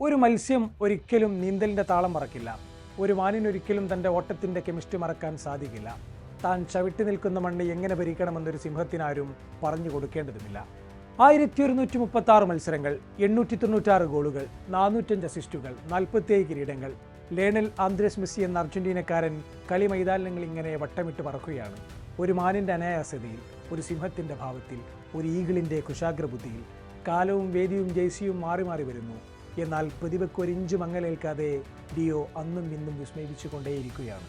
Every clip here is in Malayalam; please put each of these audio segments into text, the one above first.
ഒരു മത്സ്യം ഒരിക്കലും നീന്തലിൻ്റെ താളം മറക്കില്ല. ഒരു മാനിനൊരിക്കലും തൻ്റെ ഓട്ടത്തിൻ്റെ കെമിസ്ട്രി മറക്കാൻ സാധിക്കില്ല. താൻ ചവിട്ടി നിൽക്കുന്ന മണ്ണ് എങ്ങനെ ഭരിക്കണമെന്നൊരു സിംഹത്തിനാരും പറഞ്ഞു കൊടുക്കേണ്ടതുമില്ല. 1136 മത്സരങ്ങൾ, 896 ഗോളുകൾ, 405 അസിസ്റ്റുകൾ, 47 കിരീടങ്ങൾ. ലയണൽ ആന്ദ്രേസ് മെസ്സി എന്ന അർജന്റീനക്കാരൻ കളി മൈതാനങ്ങൾ ഇങ്ങനെ വട്ടമിട്ട് പറക്കുകയാണ്. ഒരു മാനിൻ്റെ അനായാസതയിൽ, ഒരു സിംഹത്തിൻ്റെ ഭാവത്തിൽ, ഒരു ഈഗിളിൻ്റെ കുശാഗ്രബുദ്ധിയിൽ. കാലവും വേദിയും ജേഴ്സിയും മാറി മാറി വരുന്നു. എന്നാൽ പ്രതിഭയ്ക്കൊരിഞ്ചു മങ്ങലേൽക്കാതെ ഡിയോ അന്നും ഇന്നും വിസ്മയിപ്പിച്ചുകൊണ്ടേയിരിക്കുകയാണ്.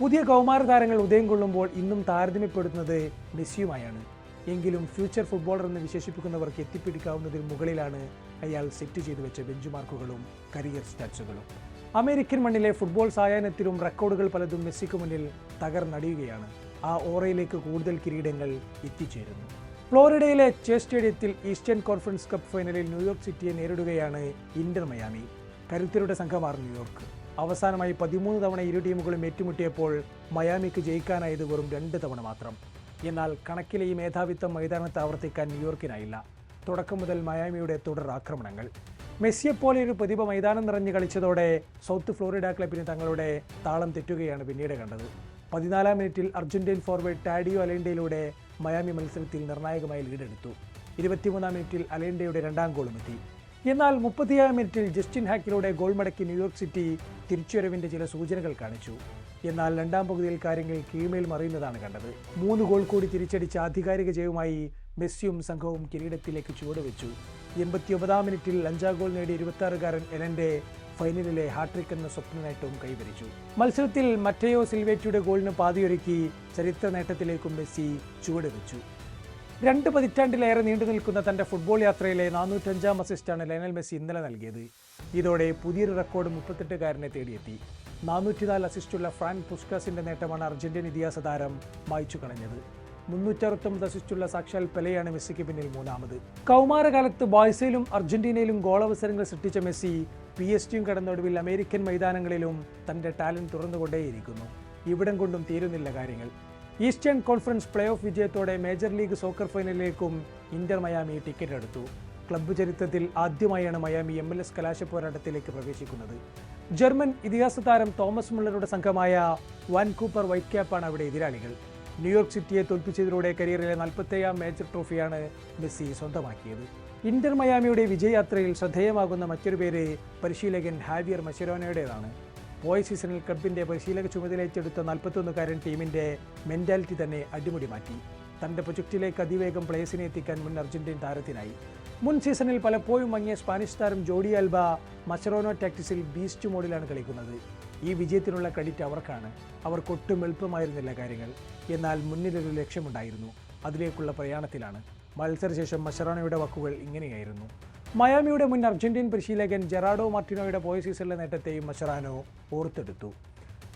പുതിയ കൗമാര താരങ്ങൾ ഉദയം കൊള്ളുമ്പോൾ ഇന്നും താരതമ്യപ്പെടുത്തുന്നത് മെസ്സിയുമായാണ്. എങ്കിലും ഫ്യൂച്ചർ ഫുട്ബോളർ എന്ന് വിശേഷിപ്പിക്കുന്നവർക്ക് എത്തിപ്പിടിക്കാവുന്നതിൽ മുകളിലാണ് അയാൾ സെറ്റ് ചെയ്തു വെച്ച ബെഞ്ച് മാർക്കുകളും കരിയർ സ്റ്റാറ്റ്സുകളും. അമേരിക്കൻ മണ്ണിലെ ഫുട്ബോൾ സായാഹ്നത്തിലും റെക്കോർഡുകൾ പലതും മെസ്സിക്ക് മുന്നിൽ തകർന്നടിയുകയാണ്. ആ ഓറയിലേക്ക് കൂടുതൽ കിരീടങ്ങൾ എത്തിച്ചേരുന്നു. ഫ്ലോറിഡയിലെ ചേസ് സ്റ്റേഡിയത്തിൽ ഈസ്റ്റേൺ കോൺഫറൻസ് കപ്പ് ഫൈനലിൽ ന്യൂയോർക്ക് സിറ്റിയെ നേരിടുകയാണ് ഇന്റർ മയാമി. കരുത്തരുടെ സംഘമാണ് ന്യൂയോർക്ക്. അവസാനമായി 13 തവണ ഇരു ടീമുകളും ഏറ്റുമുട്ടിയപ്പോൾ മയാമിക്ക് ജയിക്കാനായത് വെറും 2 തവണ മാത്രം. എന്നാൽ കണക്കിലെ ഈ മേധാവിത്വം മൈതാനത്ത് ആവർത്തിക്കാൻ ന്യൂയോർക്കിനായില്ല. തുടക്കം മുതൽ മയാമിയുടെ തുടർ ആക്രമണങ്ങൾ. മെസ്സിയെപ്പോലെ ഒരു പ്രതിഭ മൈതാനം നിറഞ്ഞു കളിച്ചതോടെ സൗത്ത് ഫ്ലോറിഡ ക്ലബിന് തങ്ങളുടെ താളം തെറ്റുകയാണ് പിന്നീട് കണ്ടത്. 14-ാം മിനിറ്റിൽ അർജന്റീൻ ഫോർവേഡ് ടാഡിയോ അലേൻഡയിലൂടെ മയാമി മത്സരത്തിൽ നിർണായകമായി ലീഡെടുത്തു. 23-ാം മിനിറ്റിൽ അലേൻഡയുടെ 2ാം ഗോളും എത്തി. എന്നാൽ 37-ാം മിനിറ്റിൽ ജസ്റ്റിൻ ഹാക്കിലൂടെ ഗോൾ മടക്കി ന്യൂയോർക്ക് സിറ്റി തിരിച്ചുവരവിൻ്റെ ചില സൂചനകൾ കാണിച്ചു. എന്നാൽ 2ാം പകുതിയിൽ കാര്യങ്ങൾ കീഴ്മേൽ മറിയുന്നതാണ് കണ്ടത്. 3 ഗോൾ കൂടി തിരിച്ചടിച്ച ആധികാരിക ജയവുമായി മെസ്സിയും സംഘവും കിരീടത്തിലേക്ക് ചുവടുവെച്ചു. 89-ാം മിനിറ്റിൽ 5ാം ഗോൾ നേടി 26-കാരൻ എലൻ്റെ ഫൈനലിലെ ഹാട്രിക് എന്ന സ്വപ്ന നേട്ടവും കൈവരിച്ചു. മത്സരത്തിൽ മറ്റയോ സിൽവേറ്റയുടെ ഗോളിന് പാതിയൊരുക്കി ചരിത്ര നേട്ടത്തിലേക്കും മെസ്സി ചുവടുവെച്ചു. 2 പതിറ്റാണ്ടിലേറെ നീണ്ടു നിൽക്കുന്ന തൻ്റെ ഫുട്ബോൾ യാത്രയിലെ 405-ാം അസിസ്റ്റാണ് ലയണൽ മെസ്സി ഇന്നലെ നൽകിയത്. ഇതോടെ പുതിയൊരു റെക്കോർഡ് 38-കാരനെ തേടിയെത്തി. 404 അസിസ്റ്റുള്ള ഫ്രാങ്ക് പുസ്കാസിന്റെ നേട്ടമാണ് അർജന്റീൻ ഇതിഹാസ താരം മായ്ച്ചു കളഞ്ഞത്. 369 അസിസ്റ്റുള്ള സാക്ഷാൽ പെലെയാണ് മെസ്സിക്ക് പിന്നിൽ 3ാമത്. കൗമാരകാലത്ത് ബാഴ്സയിലും അർജന്റീനയിലും ഗോളവസരങ്ങൾ സൃഷ്ടിച്ച മെസ്സി PSG കടന്നൊടുവിൽ അമേരിക്കൻ മൈതാനങ്ങളിലും തൻ്റെ ടാലന്റ് തുറന്നുകൊണ്ടേയിരിക്കുന്നു. ഇവിടം കൊണ്ടും തീരുന്നില്ല കാര്യങ്ങൾ. ഈസ്റ്റേൺ കോൺഫറൻസ് പ്ലേ ഓഫ് വിജയത്തോടെ മേജർ ലീഗ് സോക്കർ ഫൈനലിലേക്കും ഇന്റർ മയാമി ടിക്കറ്റ് എടുത്തു. ക്ലബ്ബ് ചരിത്രത്തിൽ ആദ്യമായാണ് മയാമി MLS കലാശ പോരാട്ടത്തിലേക്ക് പ്രവേശിക്കുന്നത്. ജർമ്മൻ ഇതിഹാസ താരം തോമസ് മുള്ളറുടെ സംഘമായ വാൻകൂപ്പർ വൈറ്റ് ക്യാപ്പാണ് അവിടെ എതിരാളികൾ. ന്യൂയോർക്ക് സിറ്റിയെ തോൽപ്പിച്ചതിലൂടെ കരിയറിലെ 47-ാം മേജർ ട്രോഫിയാണ് മെസ്സി സ്വന്തമാക്കിയത്. ഇന്റർ മയാമിയുടെ വിജയയാത്രയിൽ ശ്രദ്ധേയമാകുന്ന മറ്റൊരു പേര് പരിശീലകൻ ഹാവിയർ മസെറാനോയുടേതാണ്. പോയ സീസണിൽ ക്ലബിൻ്റെ പരിശീലക ചുമതലയേറ്റെടുത്ത 41-കാരൻ ടീമിൻ്റെ മെന്റാലിറ്റി തന്നെ അടിമുടി മാറ്റി. തൻ്റെ പ്രൊജക്റ്റിലേക്ക് അതിവേഗം പ്ലേയേഴ്സിനെ എത്തിക്കാൻ മുൻ അർജന്റീൻ താരത്തിനായി. മുൻ സീസണിൽ പലപ്പോഴും മങ്ങിയ സ്പാനിഷ് താരം ജോഡി ആൽബ മസെറാനോ ടാക്ടിക്സിൽ ബീസ്റ്റ് മോഡിലാണ് കളിക്കുന്നത്. ഈ വിജയത്തിനുള്ള ക്രെഡിറ്റ് അവർക്കാണ്. അവർക്കൊട്ടും എളുപ്പമായിരുന്നില്ല കാര്യങ്ങൾ. എന്നാൽ മുന്നിലൊരു ലക്ഷ്യമുണ്ടായിരുന്നു. അതിലേക്കുള്ള പ്രയാണത്തിലാണ്. മത്സരശേഷം മസെറാനോയുടെ വാക്കുകൾ ഇങ്ങനെയായിരുന്നു. മയാമിയുടെ മുൻ അർജന്റീൻ പരിശീലകൻ ജെറാഡോ മാർട്ടിനോയുടെ പോയ സീസണിലെ നേട്ടത്തെയും മസെറാനോ ഓർത്തെടുത്തു.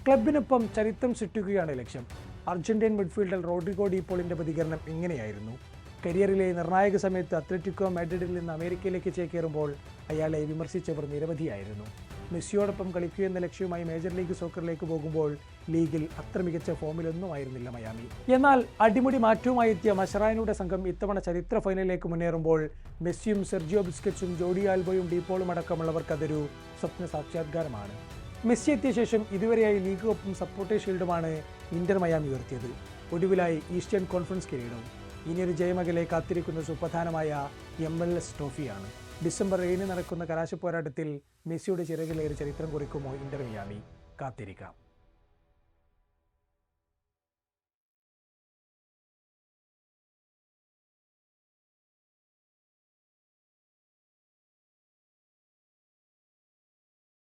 ക്ലബിനൊപ്പം ചരിത്രം സൃഷ്ടിക്കുകയാണ് ലക്ഷ്യം. അർജന്റീൻ മിഡ്ഫീൽഡർ റോഡ്രിഗോ ഡി പോളിൻ്റെ പ്രതികരണം ഇങ്ങനെയായിരുന്നു. കരിയറിലെ നിർണായക സമയത്ത് അത്ലറ്റിക്കോ മാഡ്രിഡിൽ നിന്ന് അമേരിക്കയിലേക്ക് ചേക്കേറുമ്പോൾ അയാളെ വിമർശിച്ചവർ നിരവധിയായിരുന്നു. മെസ്സിയോടൊപ്പം കളിക്കുക എന്ന ലക്ഷ്യവുമായി മേജർ ലീഗ് സോക്കറിലേക്ക് പോകുമ്പോൾ ലീഗിൽ അത്ര മികച്ച ഫോമിലൊന്നും ആയിരുന്നില്ല മയാമി. എന്നാൽ അടിമുടി മാറ്റവുമായി എത്തിയ മസെറാനോയുടെ സംഘം ഇത്തവണ ചരിത്ര ഫൈനലിലേക്ക് മുന്നേറുമ്പോൾ മെസ്സിയും സെർജിയോ ബുസ്കറ്റ്സും ജോഡി ആൽബോയും ഡീപോളും അടക്കമുള്ളവർക്ക് അതൊരു സ്വപ്ന സാക്ഷാത്കാരമാണ്. മെസ്സി എത്തിയ ശേഷം ഇതുവരെയായി ലീഗ് കപ്പും സപ്പോർട്ടേഴ്സ് ഷീൽഡുമാണ് ഇന്റർ മയാമി ഉയർത്തിയത്. ഒടുവിലായി ഈസ്റ്റേൺ കോൺഫറൻസ് കിരീടവും. ഇനിയൊരു ജയമകലെ കാത്തിരിക്കുന്ന സുപ്രധാനമായ MLS ട്രോഫിയാണ്. ഡിസംബർ 7 നടക്കുന്ന കലാശ പോരാട്ടത്തിൽ മെസ്സിയുടെ ചിറകിലേറി ചരിത്രം കുറിക്കുമോ ഇന്റർ മയാമി? കാത്തിരിക്കാം.